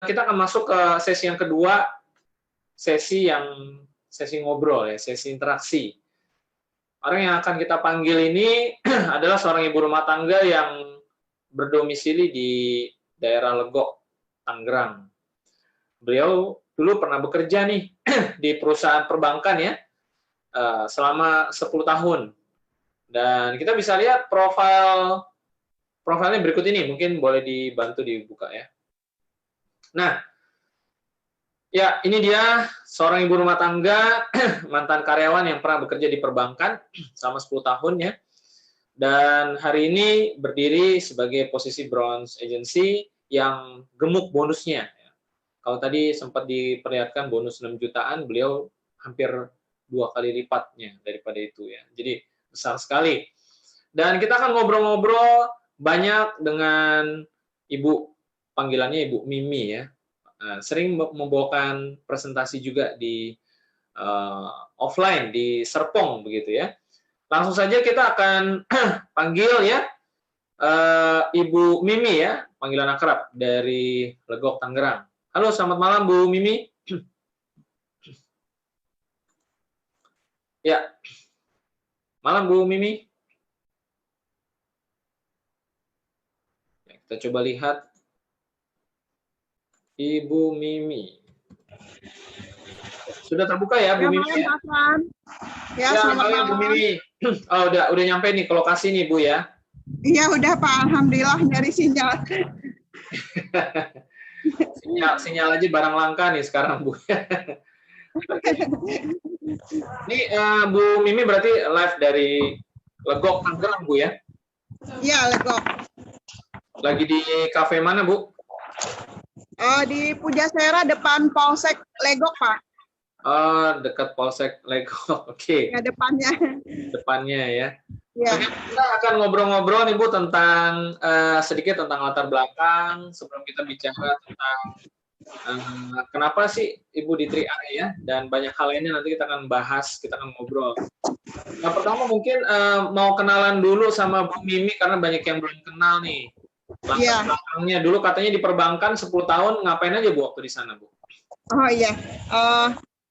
kita akan masuk ke sesi yang kedua, sesi ngobrol ya, sesi interaksi. Orang yang akan kita panggil ini adalah seorang ibu rumah tangga yang berdomisili di daerah Legok, Tangerang. Beliau dulu pernah bekerja nih di perusahaan perbankan ya, selama 10 tahun. Dan kita bisa lihat profilnya berikut ini, mungkin boleh dibantu dibuka ya. Nah, ya ini dia seorang ibu rumah tangga, mantan karyawan yang pernah bekerja di perbankan selama 10 tahun ya. Dan hari ini berdiri sebagai posisi bronze agency yang gemuk bonusnya. Kalau tadi sempat diperlihatkan bonus 6 jutaan, beliau hampir 2 kali lipatnya daripada itu ya. Jadi besar sekali. Dan kita akan ngobrol-ngobrol banyak dengan ibu, panggilannya Ibu Mimi ya. Sering membawakan presentasi juga di offline, di Serpong begitu ya. Langsung saja kita akan panggil ya Ibu Mimi ya, panggilan akrab dari Legok, Tangerang. Halo, selamat malam Bu Mimi. Ya, malam Bu Mimi. Ya, kita coba lihat Ibu Mimi. Sudah terbuka ya Bu Mimi ya? Ya, selamat malam Bu Mimi. Oh, udah nyampe nih ke lokasi nih Bu ya? Iya, udah Pak. Alhamdulillah dari sinyal. sinyal aja barang langka nih sekarang Bu. Ini Bu Mimi berarti live dari Legok, Tangerang Bu ya? Iya, Legok. Lagi di kafe mana Bu? Di Pujasera depan Polsek Legok Pak. Oh, dekat Polsek Legok. Oke. Ya, depannya. Depannya ya. Ya. Kita akan ngobrol-ngobrol nih Bu tentang sedikit tentang latar belakang sebelum kita bicara tentang kenapa sih Ibu di 3i ya, dan banyak hal lainnya nanti kita akan bahas, kita akan ngobrol. Nah, pertama mungkin mau kenalan dulu sama Bu Mimi karena banyak yang belum kenal nih. Latar belakangnya dulu katanya di perbankan 10 tahun, ngapain aja Bu waktu di sana Bu? Oh iya,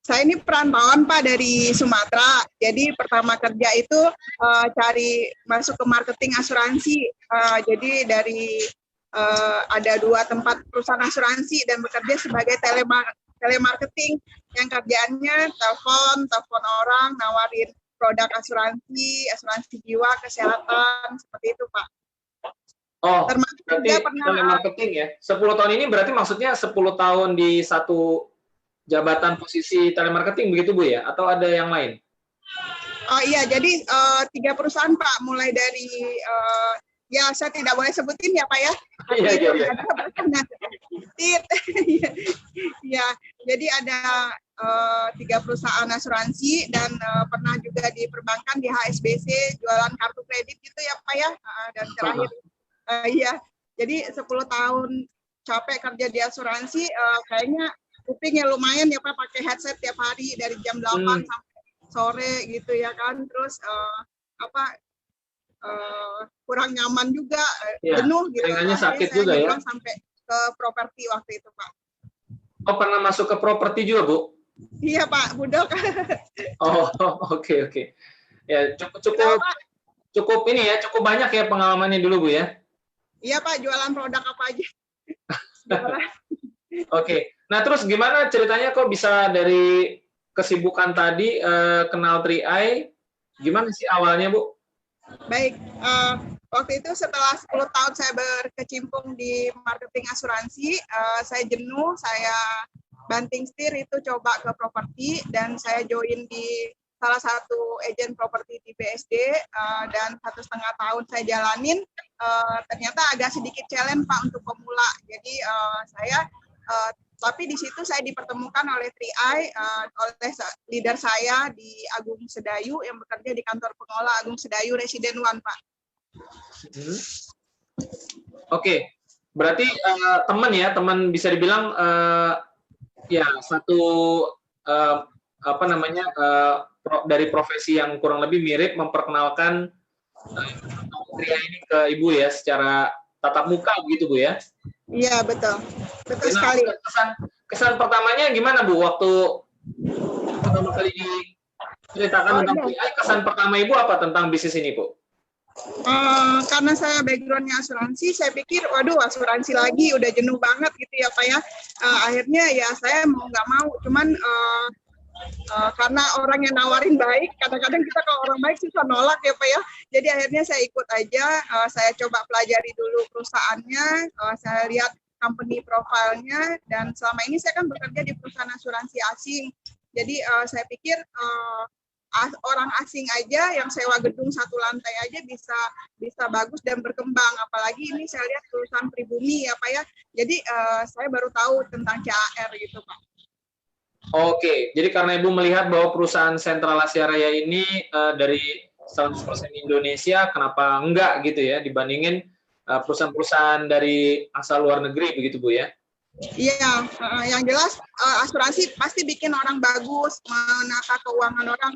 saya ini perantauan Pak dari Sumatera. Jadi pertama kerja itu cari masuk ke marketing asuransi. Jadi dari ada 2 tempat perusahaan asuransi dan bekerja sebagai telemarketing yang kerjaannya telepon orang, nawarin produk asuransi jiwa, kesehatan, seperti itu Pak. Oh, berarti telemarketing ya. 10 tahun ini berarti maksudnya 10 tahun di satu jabatan posisi telemarketing begitu Bu ya? Atau ada yang lain? Oh iya, jadi 3 perusahaan Pak, mulai dari ya saya tidak boleh sebutin ya Pak ya. Iya. Ya, jadi ada 3 perusahaan asuransi dan pernah juga di perbankan di HSBC jualan kartu kredit gitu ya Pak ya. Dan terakhir iya, jadi 10 tahun capek kerja di asuransi, kayaknya kupingnya lumayan ya Pak, pakai headset tiap hari dari jam 8 sampai sore gitu ya kan. Terus kurang nyaman juga, jenuh gitu. Sakit juga ya. Sampai ke properti waktu itu Pak. Oh, pernah masuk ke properti juga Bu? Iya Pak, budok. Oh, oke. Ya, cukup ini ya, cukup banyak ya pengalamannya dulu Bu ya? Iya Pak, jualan produk apa aja. Oke. Nah, terus gimana ceritanya kok bisa dari kesibukan tadi kenal 3i? Gimana sih awalnya, Bu? Baik, waktu itu setelah 10 tahun saya berkecimpung di marketing asuransi, saya jenuh, saya banting setir itu coba ke properti dan saya join di salah satu agen properti di BSD dan 1,5 tahun saya jalanin, ternyata agak sedikit challenge Pak untuk pemula. Jadi tapi di situ saya dipertemukan oleh 3i, oleh leader saya di Agung Sedayu yang bekerja di kantor pengelola Agung Sedayu Residen 1 Pak. Oke, berarti teman bisa dibilang ya satu dari profesi yang kurang lebih mirip memperkenalkan 3i ini ke Ibu ya secara tatap muka begitu Bu ya? Iya, betul. Betul Nah, sekali. kesan pertamanya gimana Bu waktu pertama kali diceritakan tentang Iya. TRI, kesan pertama Ibu apa tentang bisnis ini Bu? Karena saya backgroundnya asuransi, saya pikir, waduh asuransi lagi, udah jenuh banget gitu ya Pak ya. Akhirnya ya saya mau nggak mau, cuman karena orang yang nawarin baik, kadang-kadang kita kalau orang baik susah nolak ya Pak ya. Jadi akhirnya saya ikut aja, saya coba pelajari dulu perusahaannya, saya lihat company profilnya, dan selama ini saya kan bekerja di perusahaan asuransi asing. Jadi saya pikir orang asing aja yang sewa gedung satu lantai aja bisa bagus dan berkembang, apalagi ini saya lihat perusahaan pribumi ya Pak ya. Jadi saya baru tahu tentang CAR gitu Pak. Oke, jadi karena Ibu melihat bahwa perusahaan Sentral Asia Raya ini dari 100% Indonesia, kenapa enggak gitu ya dibandingin perusahaan-perusahaan dari asal luar negeri begitu Bu ya? Iya, yang jelas asuransi pasti bikin orang bagus, menata keuangan orang,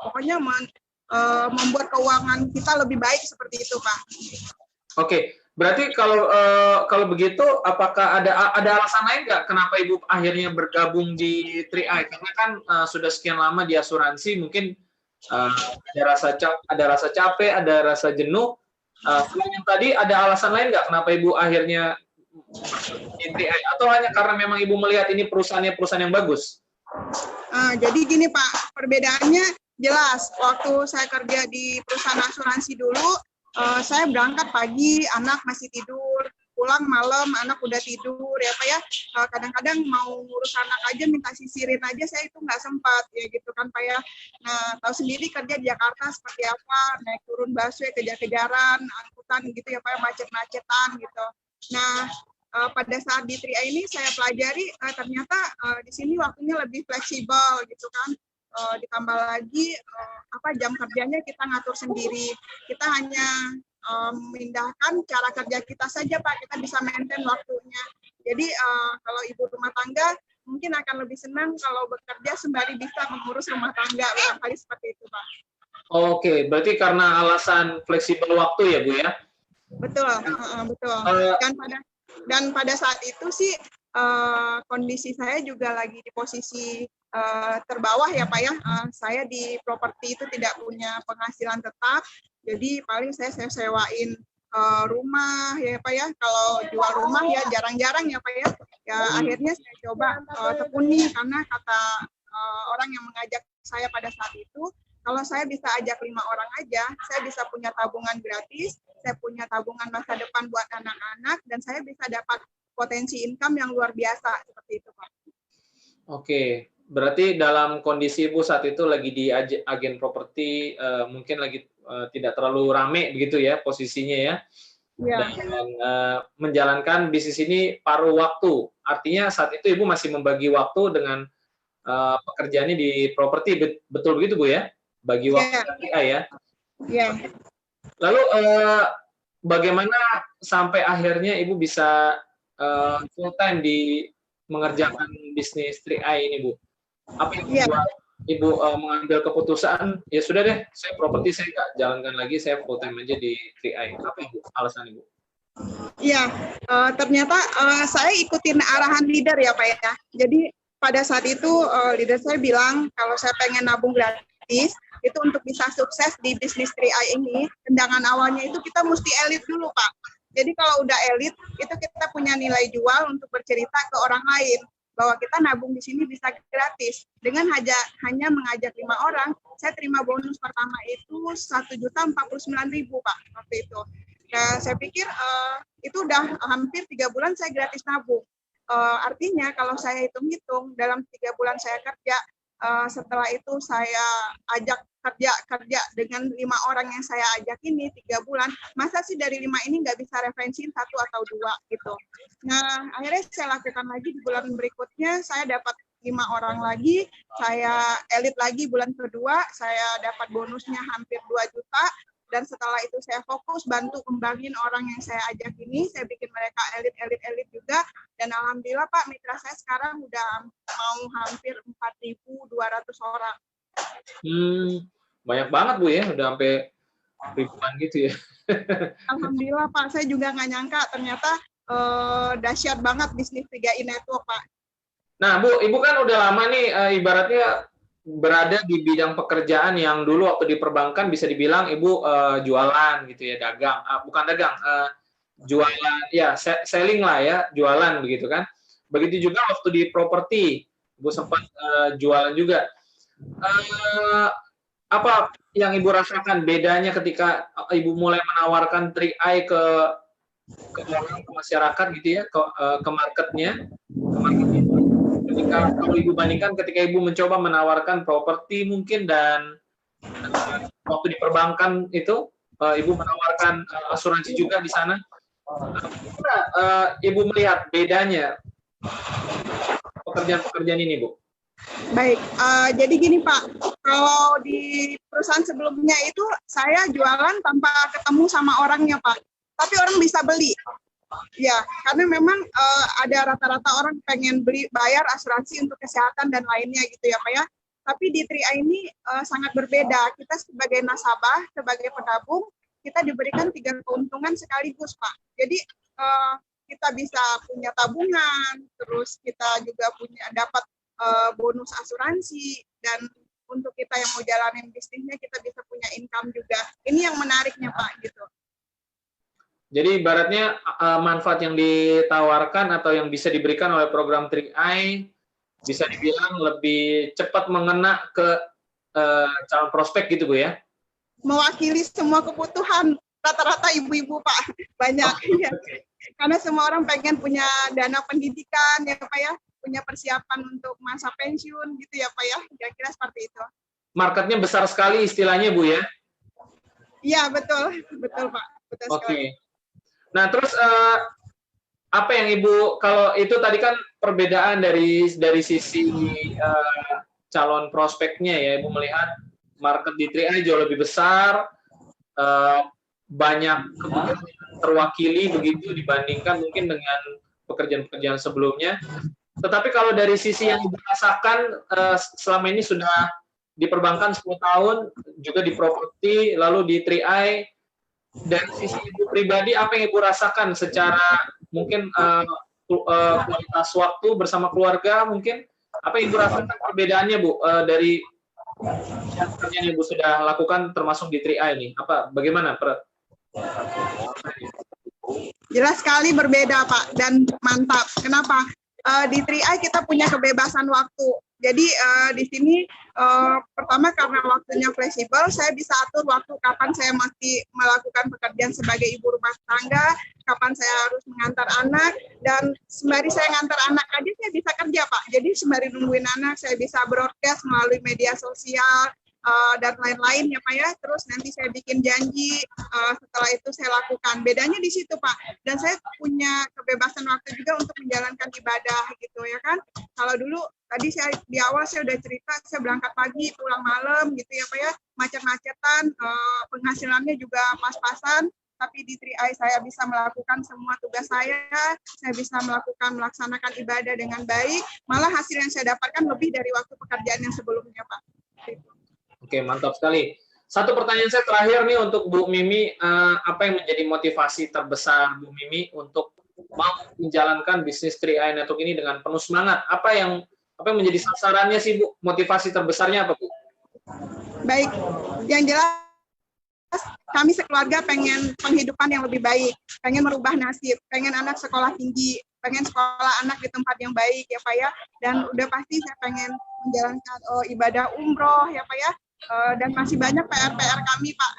pokoknya membuat keuangan kita lebih baik seperti itu, Pak. Oke, berarti kalau begitu, apakah ada alasan lain nggak kenapa Ibu akhirnya bergabung di 3i? Karena kan sudah sekian lama di asuransi, mungkin ada rasa capek, ada rasa jenuh. Selain yang tadi, ada alasan lain nggak kenapa Ibu akhirnya di 3i? Atau hanya karena memang Ibu melihat ini perusahaan yang bagus? Jadi gini Pak, perbedaannya jelas. Waktu saya kerja di perusahaan asuransi dulu, saya berangkat pagi, anak masih tidur, pulang malam, anak udah tidur, ya Pak ya. Kadang-kadang mau ngurus anak aja, minta sisirin aja, saya itu nggak sempat, ya gitu kan Pak ya. Nah, tahu sendiri kerja di Jakarta seperti apa, naik turun busway, kejar-kejaran, angkutan gitu ya Pak, macet-macetan gitu. Nah, pada saat di 3i ini saya pelajari, ternyata di sini waktunya lebih fleksibel gitu kan. Ditambah lagi jam kerjanya kita ngatur sendiri. Kita hanya memindahkan cara kerja kita saja Pak, kita bisa maintain waktunya. Jadi kalau ibu rumah tangga mungkin akan lebih senang kalau bekerja sembari bisa mengurus rumah tangga, barangkali seperti itu Pak. Oke, berarti karena alasan fleksibel waktu ya Bu ya? Betul, betul. Dan pada saat itu sih kondisi saya juga lagi di posisi terbawah ya Pak ya. Saya di properti itu tidak punya penghasilan tetap, jadi paling saya sewain rumah ya Pak ya. Kalau jual rumah ya jarang-jarang ya Pak ya. Ya akhirnya saya coba tekuni, karena kata orang yang mengajak saya pada saat itu, kalau saya bisa ajak 5 orang aja, saya bisa punya tabungan gratis, saya punya tabungan masa depan buat anak-anak, dan saya bisa dapat potensi income yang luar biasa seperti itu Pak. Oke, berarti dalam kondisi Ibu saat itu lagi di agen properti, mungkin lagi tidak terlalu rame begitu ya posisinya ya, dan menjalankan bisnis ini paruh waktu. Artinya saat itu Ibu masih membagi waktu dengan pekerjaannya di properti, betul begitu Bu ya? Bagi waktu ya? Iya. Lalu bagaimana sampai akhirnya Ibu bisa full time di mengerjakan bisnis 3i ini Bu? Apa yang membuat Ibu mengambil keputusan, ya sudah deh, saya properti saya nggak jalankan lagi, saya full time aja di 3i. Apa Ibu alasan Ibu? Iya, ternyata saya ikutin arahan leader ya Pak ya. Jadi pada saat itu leader saya bilang kalau saya pengen nabung gratis, itu untuk bisa sukses di bisnis 3i ini, tendangan awalnya itu kita mesti elit dulu Pak. Jadi kalau udah elit, itu kita punya nilai jual untuk bercerita ke orang lain bahwa kita nabung di sini bisa gratis. Dengan hanya mengajak 5 orang, saya terima bonus pertama itu 1.049.000 Pak waktu itu. Nah, saya pikir itu udah hampir 3 bulan saya gratis nabung. Artinya kalau saya hitung-hitung dalam 3 bulan saya kerja, setelah itu saya ajak kerja dengan 5 orang yang saya ajak ini 3 bulan, masa sih dari 5 ini nggak bisa referensiin 1 atau 2 gitu. Nah, akhirnya saya lakukan lagi di bulan berikutnya, saya dapat 5 orang lagi, saya elit lagi bulan kedua, saya dapat bonusnya hampir 2 juta, dan setelah itu saya fokus bantu kembangin orang yang saya ajak ini, saya bikin mereka elit juga, dan alhamdulillah Pak, mitra saya sekarang udah mau hampir 4.200 orang. Banyak banget Bu ya, udah sampai ribuan gitu ya. Alhamdulillah Pak, saya juga nggak nyangka ternyata dahsyat banget bisnis 3i Network Pak. Nah Bu, Ibu kan udah lama nih ibaratnya berada di bidang pekerjaan yang dulu waktu di perbankan bisa dibilang Ibu jualan gitu ya, dagang, bukan dagang, jualan, ya selling lah ya, jualan begitu kan. Begitu juga waktu di properti, Ibu sempat jualan juga. Apa yang Ibu rasakan bedanya ketika Ibu mulai menawarkan 3i ke masyarakat gitu ya, ke marketnya, ketika kalau Ibu bandingkan ketika Ibu mencoba menawarkan properti mungkin dan waktu di perbankan itu Ibu menawarkan asuransi juga di sana, Ibu melihat bedanya pekerjaan-pekerjaan ini, Bu? Baik, jadi gini Pak, kalau di perusahaan sebelumnya itu saya jualan tanpa ketemu sama orangnya Pak, tapi orang bisa beli. Ya, karena memang ada rata-rata orang pengen bayar asuransi untuk kesehatan dan lainnya gitu ya Pak ya. Tapi di 3i ini sangat berbeda. Kita sebagai nasabah, sebagai penabung, kita diberikan 3 keuntungan sekaligus Pak. Jadi kita bisa punya tabungan, terus kita juga dapat bonus asuransi, dan untuk kita yang mau jalanin bisnisnya kita bisa punya income juga. Ini yang menariknya Pak gitu. Jadi ibaratnya manfaat yang ditawarkan atau yang bisa diberikan oleh program 3i bisa dibilang lebih cepat mengena ke calon prospek gitu Bu ya? Mewakili semua kebutuhan rata-rata ibu-ibu Pak, banyak. Ya. Karena semua orang pengen punya dana pendidikan ya Pak ya, punya persiapan untuk masa pensiun gitu ya Pak ya, kira-kira seperti itu. Marketnya besar sekali istilahnya Bu ya? Iya betul, betul Pak. Betul sekali. Nah terus apa yang Ibu, kalau itu tadi kan perbedaan dari sisi calon prospeknya ya, Ibu melihat market di 3i jauh lebih besar, banyak kebutuhan terwakili begitu dibandingkan mungkin dengan pekerjaan-pekerjaan sebelumnya. Tetapi kalau dari sisi yang Ibu rasakan selama ini sudah di perbankan 10 tahun, juga di properti, lalu di 3i, dari sisi Ibu pribadi apa yang Ibu rasakan secara mungkin kualitas waktu bersama keluarga mungkin, apa yang Ibu rasakan perbedaannya Bu dari yang Ibu sudah lakukan termasuk di 3i ini? Bagaimana? Jelas sekali berbeda Pak, dan mantap. Kenapa? Di 3i kita punya kebebasan waktu. Jadi di sini pertama karena waktunya fleksibel, saya bisa atur waktu kapan saya masih melakukan pekerjaan sebagai ibu rumah tangga, kapan saya harus mengantar anak, dan sembari saya ngantar anak aja saya bisa kerja Pak. Jadi sembari nungguin anak saya bisa broadcast melalui media sosial dan lain-lain ya Pak ya. Terus nanti saya bikin janji, setelah itu saya lakukan. Bedanya di situ Pak. Dan saya punya kebebasan waktu juga untuk menjalankan ibadah gitu ya kan. Kalau dulu tadi saya di awal saya udah cerita, saya berangkat pagi pulang malam gitu ya Pak ya, macet-macetan, penghasilannya juga pas-pasan. Tapi di 3i saya bisa melakukan semua tugas saya bisa melaksanakan ibadah dengan baik, malah hasil yang saya dapatkan lebih dari waktu pekerjaan yang sebelumnya Pak. Oke, mantap sekali. Satu pertanyaan saya terakhir nih untuk Bu Mimi, apa yang menjadi motivasi terbesar Bu Mimi untuk mau menjalankan bisnis 3i Network ini dengan penuh semangat? Apa yang menjadi sasarannya sih Bu? Motivasi terbesarnya apa Bu? Baik, yang jelas kami sekeluarga pengen penghidupan yang lebih baik, pengen merubah nasib, pengen anak sekolah tinggi, pengen sekolah anak di tempat yang baik ya Pak ya, dan udah pasti saya pengen menjalankan ibadah umroh ya Pak ya, dan masih banyak PR-PR kami Pak,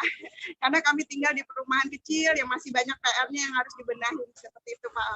karena kami tinggal di perumahan kecil yang masih banyak PR-nya yang harus dibenahi seperti itu Pak.